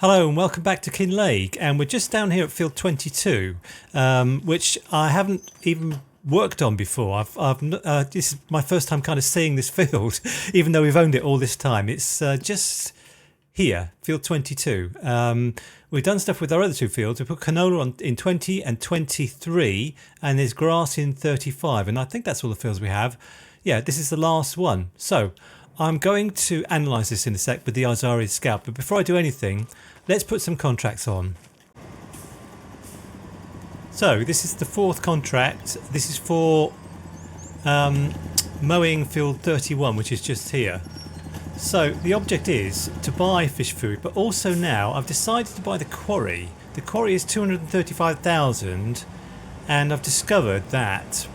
Hello and welcome back to Kinlaig, and we're just down here at field 22, which I haven't even worked on before. This is my first time kind of seeing this field, even though we've owned it all this time. It's just here, field 22. We've done stuff with our other two fields. We put canola on in 20 and 23, and there's grass in 35, and I think that's all the fields we have. Yeah, this is the last one. So I'm going to analyse this in a sec with the Ozan Scout, but before I do anything, let's put some contracts on. So this is the fourth contract. This is for mowing field 31, which is just here. So the object is to buy fish food, but also now I've decided to buy the quarry. The quarry is 235,000, and I've discovered that.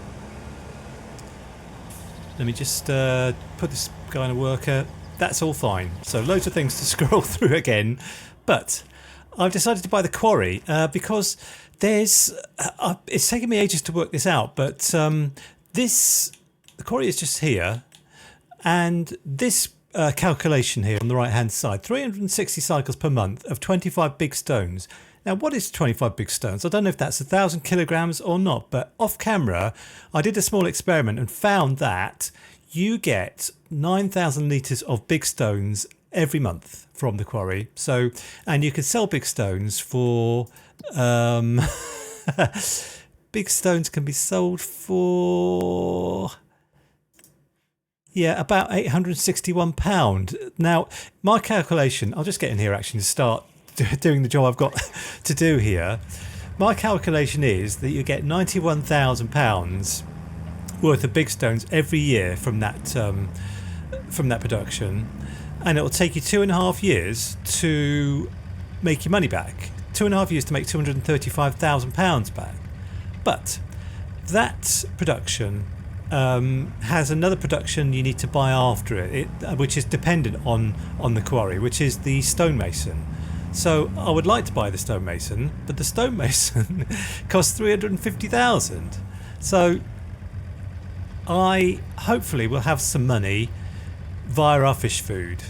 Let me just put this guy in a worker. That's all fine. So loads of things to scroll through again. But I've decided to buy the quarry because there's... it's taken me ages to work this out, but the quarry is just here. And this calculation here on the right hand side, 360 cycles per month of 25 big stones. Now, what is 25 big stones? I don't know if that's 1,000 kilograms or not, but off camera, I did a small experiment and found that you get 9,000 litres of big stones every month from the quarry. So, and you can sell big stones for, big stones can be sold for, yeah, about £861. Now, my calculation, I'll just get in here actually to start doing the job I've got to do here. My calculation is that you get £91,000 worth of big stones every year from that production, and it will take you 2.5 years to make your money back. 2.5 years to make £235,000 back. But that production has another production you need to buy after it, which is dependent on the quarry, which is the stonemason. So I would like to buy the stonemason, but the stonemason costs 350,000. So I hopefully will have some money via our fish food.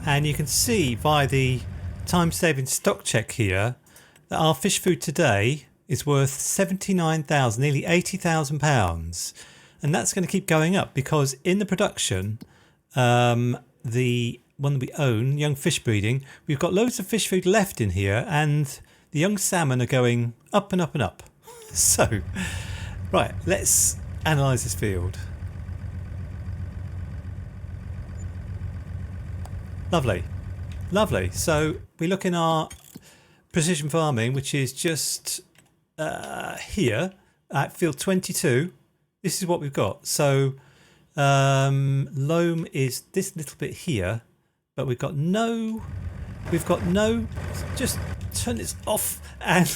And you can see via the time-saving stock check here that our fish food today is worth 79,000, nearly £80,000, and that's going to keep going up because in the production, the one that we own, Young Fish Breeding, we've got loads of fish food left in here, and the young salmon are going up and up and up. So, right, let's analyse this field. Lovely, lovely. So we look in our precision farming, which is just here at field 22. This is what we've got. So loam is this little bit here, but we've got no, just turn this off and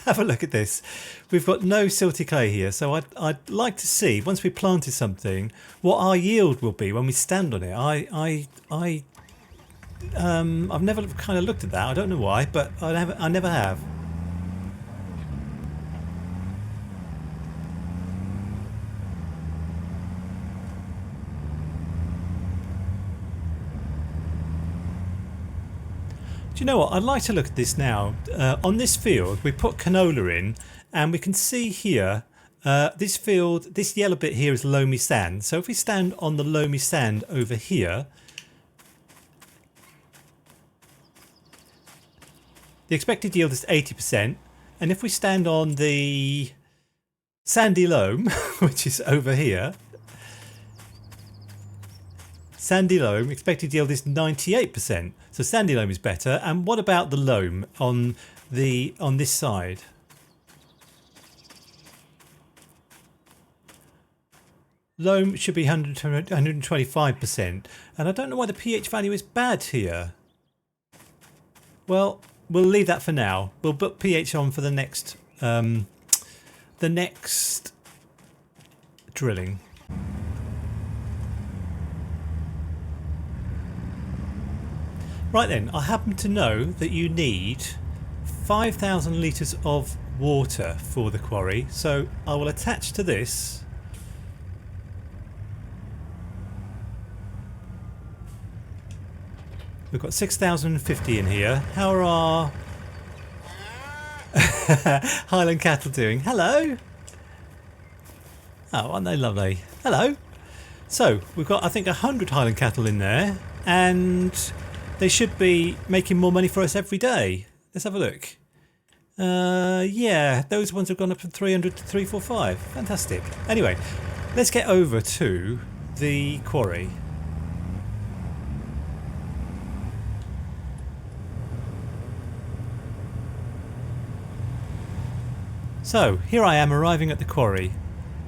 have a look at this. We've got no silty clay here. So I'd like to see, once we planted something, what our yield will be when we stand on it. I've never kind of looked at that. I don't know why, but I never have. Do you know what? I'd like to look at this now. On this field, we put canola in, and we can see here, this field, this yellow bit here is loamy sand. So if we stand on the loamy sand over here, the expected yield is 80%, and if we stand on the sandy loam, which is over here, sandy loam, expected yield is 98%. So sandy loam is better. And what about the loam on this side? Loam should be 100 to 125%, and I don't know why the pH value is bad here. Well, we'll leave that for now. We'll put pH on for the next drilling. Right then, I happen to know that you need 5,000 litres of water for the quarry. So I will attach to this we've got 6,050 in here. How are our Highland cattle doing? Hello. Oh, aren't they lovely? Hello. So we've got, I think, 100 Highland cattle in there, and they should be making more money for us every day. Let's have a look. Yeah, those ones have gone up from 300 to 345. Fantastic. Anyway, let's get over to the quarry. So here I am arriving at the quarry,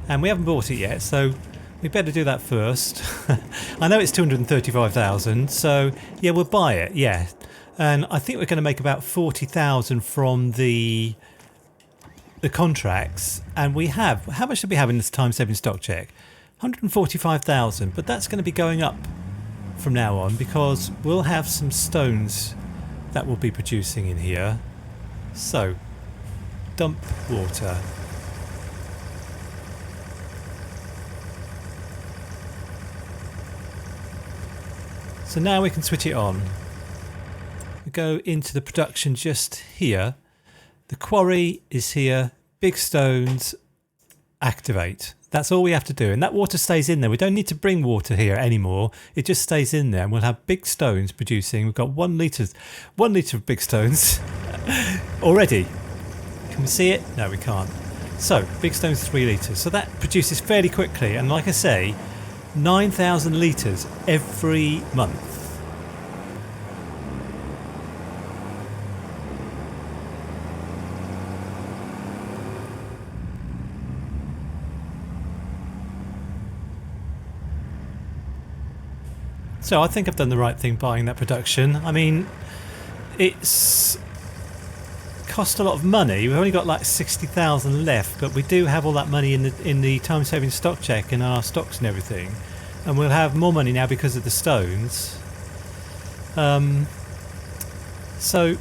and we haven't bought it yet, so we better do that first. I know it's 235,000, so yeah, we'll buy it, yeah. And I think we're going to make about 40,000 from the contracts, and we have, how much did we have in this time-saving stock check? 145,000, but that's going to be going up from now on because we'll have some stones that we'll be producing in here. So dump water. So now we can switch it on. We go into the production just here. The quarry is here. Big stones. Activate. That's all we have to do. And that water stays in there. We don't need to bring water here anymore. It just stays in there, and we'll have big stones producing. We've got 1 litre of big stones already. Can we see it? No, we can't. So, big stones 3 litres. So that produces fairly quickly. And like I say, 9,000 litres every month. So I think I've done the right thing buying that production. I mean, it's cost a lot of money. We've only got like 60,000 left, but we do have all that money in the time-saving stock check and our stocks and everything, and we'll have more money now because of the stones. So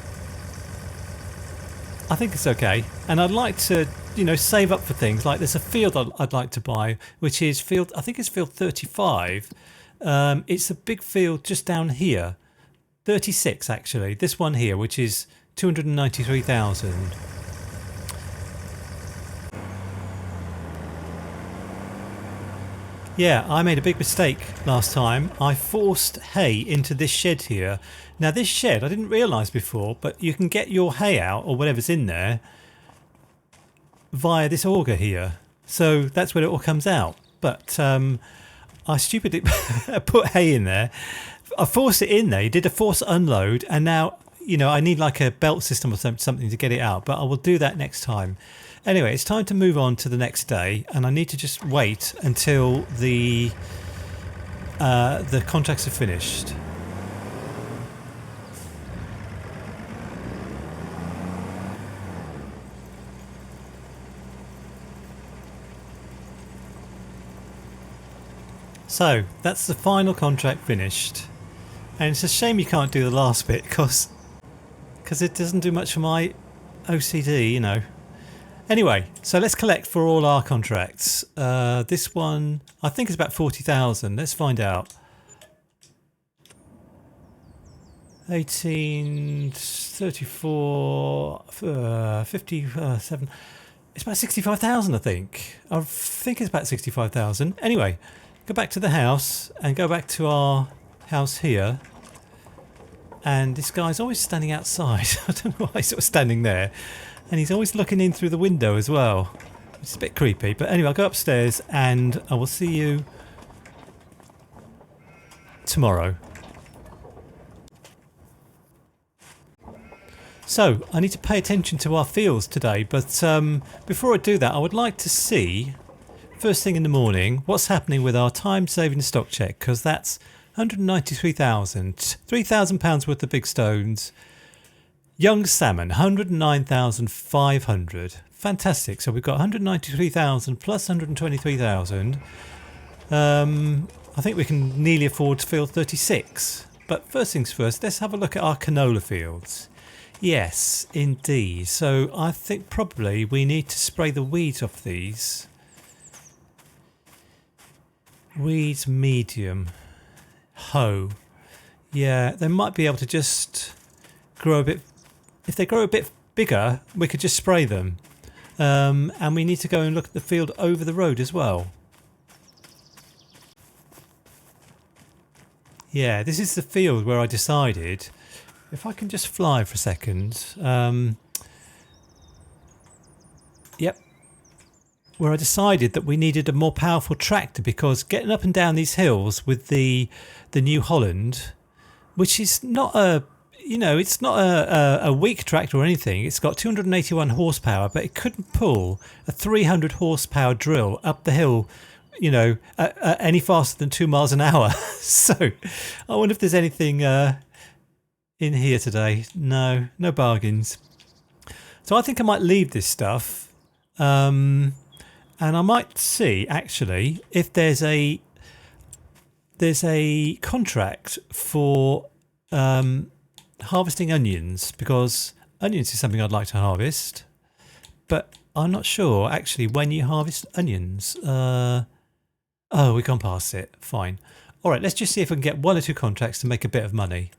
I think it's okay, and I'd like to, you know, save up for things like there's a field I'd like to buy, which is field, I think it's field 35. It's a big field just down here, 36 actually. This one here, which is 293,000. Yeah, I made a big mistake last time. I forced hay into this shed here. Now this shed, I didn't realise before, but you can get your hay out or whatever's in there via this auger here. So that's where it all comes out. But I stupidly put hay in there. I forced it in there, did a force unload, and now, you know, I need like a belt system or something to get it out, but I will do that next time. Anyway, it's time to move on to the next day, and I need to just wait until the contracts are finished. So that's the final contract finished, and it's a shame you can't do the last bit because it doesn't do much for my OCD, you know. Anyway, so let's collect for all our contracts. This one I think is about 40,000. Let's find out. 18, 34, 57. It's about 65,000, I think. I think it's about 65,000. Anyway, go back to the house and go back to our house here. And this guy's always standing outside. I don't know why he's sort of standing there. And he's always looking in through the window as well. It's a bit creepy. But anyway, I'll go upstairs and I will see you tomorrow. So, I need to pay attention to our fields today. But before I do that, I would like to see, first thing in the morning, what's happening with our time-saving stock check. Because that's 193,000. £3,000 worth of big stones. Young salmon, 109,500. Fantastic. So we've got 193,000 plus 123,000. I think we can nearly afford field 36. But first things first, let's have a look at our canola fields. Yes, indeed. So I think probably we need to spray the weeds off these. Weeds medium. Hoe. Yeah, they might be able to just grow a bit. If they grow a bit bigger, we could just spray them. And we need to go and look at the field over the road as well. Yeah, this is the field where I decided, if I can just fly for a second. Yep. Where I decided that we needed a more powerful tractor, because getting up and down these hills with the New Holland, which is not a, you know, it's not a weak tractor or anything. It's got 281 horsepower, but it couldn't pull a 300 horsepower drill up the hill, you know, any faster than 2 miles an hour. So I wonder if there's anything in here today. No bargains. So I think I might leave this stuff, and I might see actually if there's a contract for harvesting onions, because onions is something I'd like to harvest, but I'm not sure actually when you harvest onions. Oh, we've gone past it. Fine. All right, let's just see if we can get 1 or 2 contracts to make a bit of money.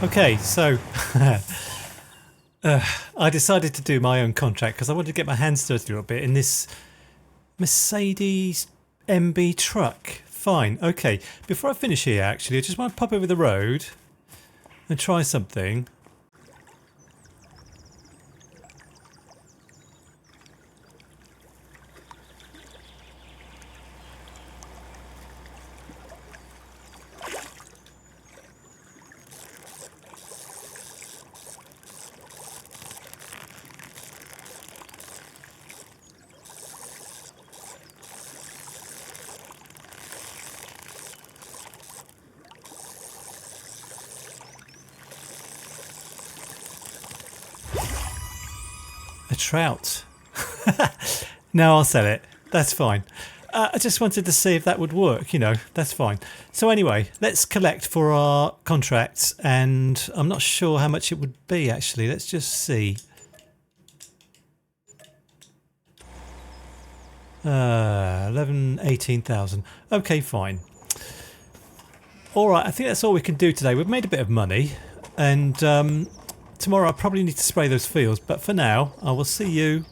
Okay, so I decided to do my own contract because I wanted to get my hands dirty a little bit in this Mercedes MB truck. Fine, okay. Before I finish here, actually, I just want to pop over the road and try something. A trout. No, I'll sell it. That's fine. I just wanted to see if that would work, you know, that's fine. So anyway, let's collect for our contracts, and I'm not sure how much it would be actually. Let's just see. 18,000. Okay, fine. All right, I think that's all we can do today. We've made a bit of money, and tomorrow I probably need to spray those fields, but for now I will see you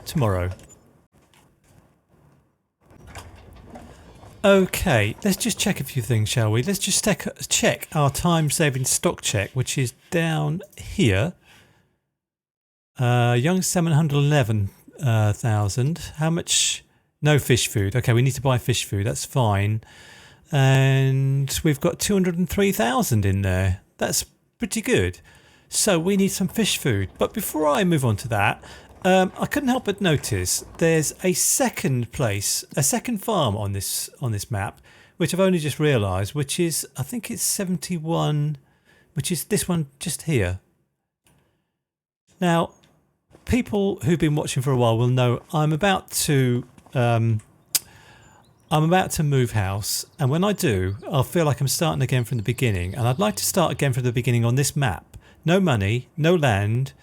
tomorrow. Okay, let's just check a few things, shall we? Let's just check our time-saving stock check, which is down here. Young 711,000. How much? No fish food. Okay, we need to buy fish food. That's fine. And we've got 203,000 in there. That's pretty good. So we need some fish food. But before I move on to that, I couldn't help but notice there's a second farm on this map, which I've only just realised, which is, I think it's 71, which is this one just here. Now, people who've been watching for a while will know I'm about to move house, and when I do, I'll feel like I'm starting again from the beginning, and I'd like to start again from the beginning on this map. No money, no land,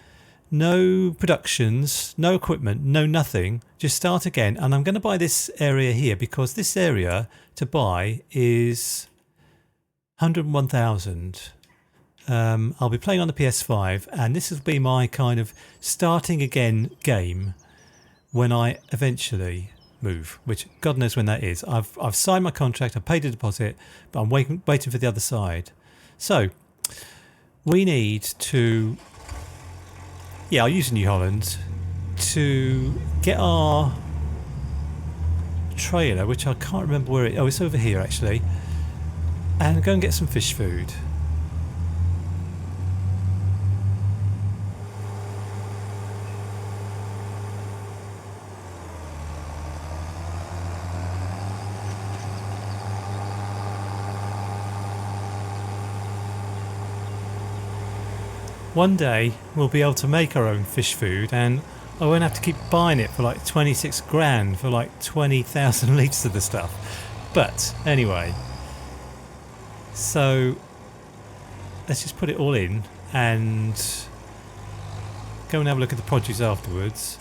No productions, no equipment, no nothing. Just start again. And I'm going to buy this area here because this area to buy is 101,000. I'll be playing on the PS5 and this will be my kind of starting again game when I eventually move, which God knows when that is. I've signed my contract, I've paid a deposit, but I'm waiting for the other side. So we need to, yeah, I'll use New Holland to get our trailer, which I can't remember where it, oh, it's over here actually, and go and get some fish food. One day we'll be able to make our own fish food and I won't have to keep buying it for like 26 grand for like 20,000 litres of the stuff. But anyway, so let's just put it all in and go and have a look at the produce afterwards.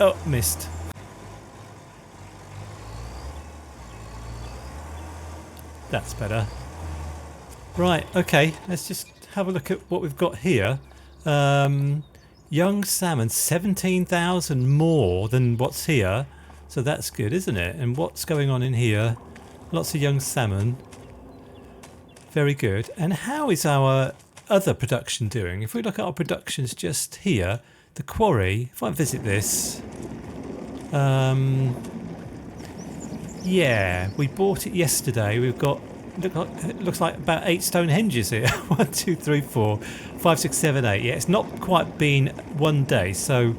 Oh, missed. That's better. Right, okay, let's just have a look at what we've got here. Young salmon, 17,000 more than what's here. So that's good, isn't it? And what's going on in here? Lots of young salmon. Very good. And how is our other production doing? If we look at our productions just here, the quarry, if I visit this, yeah, we bought it yesterday. We've got, it looks like about 8 Stonehenges here. 1, 2, 3, 4, 5, 6, 7, 8. Yeah, it's not quite been one day. So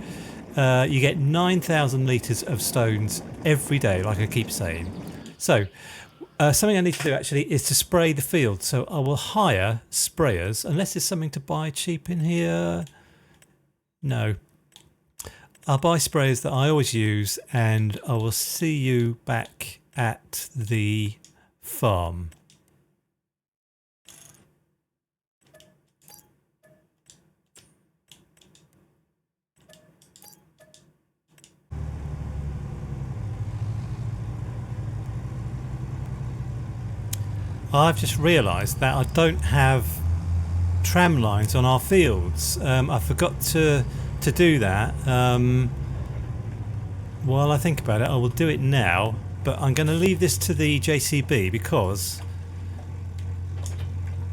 you get 9,000 litres of stones every day, like I keep saying. So something I need to do actually is to spray the field. So I will hire sprayers, unless there's something to buy cheap in here. No. I'll buy sprayers that I always use, and I will see you back at the farm. I've just realised that I don't have tram lines on our fields. I forgot to do that. While I think about it, I will do it now, but I'm going to leave this to the JCB because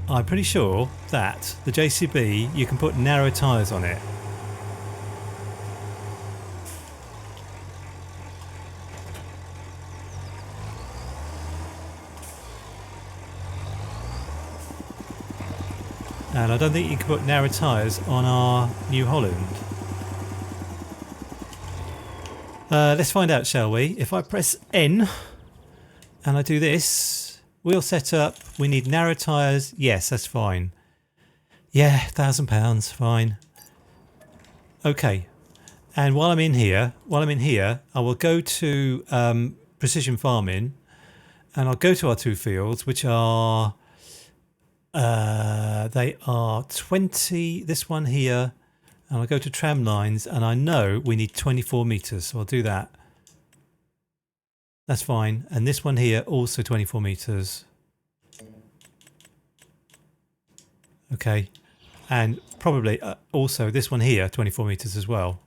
I'm pretty sure that the JCB, you can put narrow tyres on it. And I don't think you can put narrow tyres on our New Holland. Let's find out, shall we? If I press N and I do this, wheel setup, we need narrow tyres. Yes, that's fine. Yeah, £1,000, fine. Okay. And while I'm in here, I will go to precision farming, and I'll go to our 2 fields, which are they are 20, this one here, and I'll go to tram lines, and I know we need 24 metres, so I'll do that. That's fine. And this one here, also 24 metres. Okay. And probably also this one here, 24 metres as well.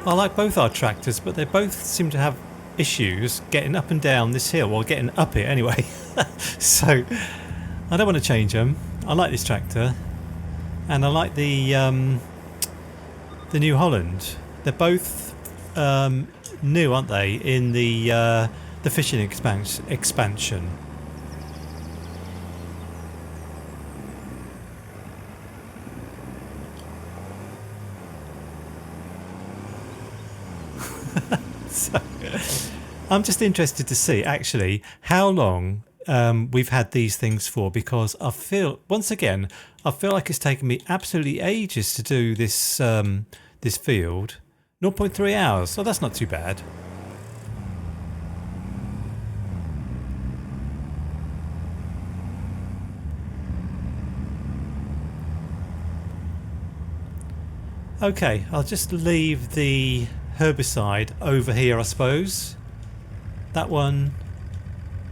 I like both our tractors, but they both seem to have issues getting up and down this hill, or getting up it anyway. So I don't want to change them. I like this tractor, and I like the New Holland. They're both new, aren't they? In the fishing expansion. So, I'm just interested to see actually how long we've had these things for, because I feel, once again, I feel like it's taken me absolutely ages to do this this field. 0.3 hours, so that's not too bad. Okay, I'll just leave the herbicide over here, I suppose. That one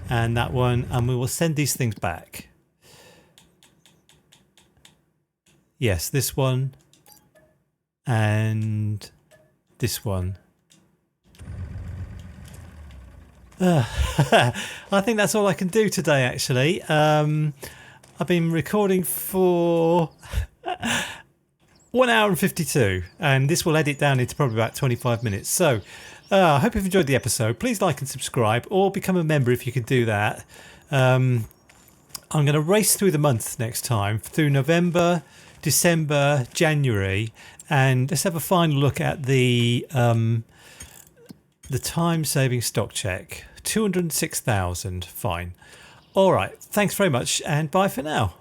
and that one, and we will send these things back. Yes, this one and this one. I think that's all I can do today, actually. I've been recording for 1 hour and 52, and this will edit down into probably about 25 minutes. So I hope you've enjoyed the episode. Please like and subscribe, or become a member if you can do that. I'm going to race through the months next time, through November, December, January, and let's have a final look at the time-saving stock check. 206,000, fine. All right, thanks very much, and bye for now.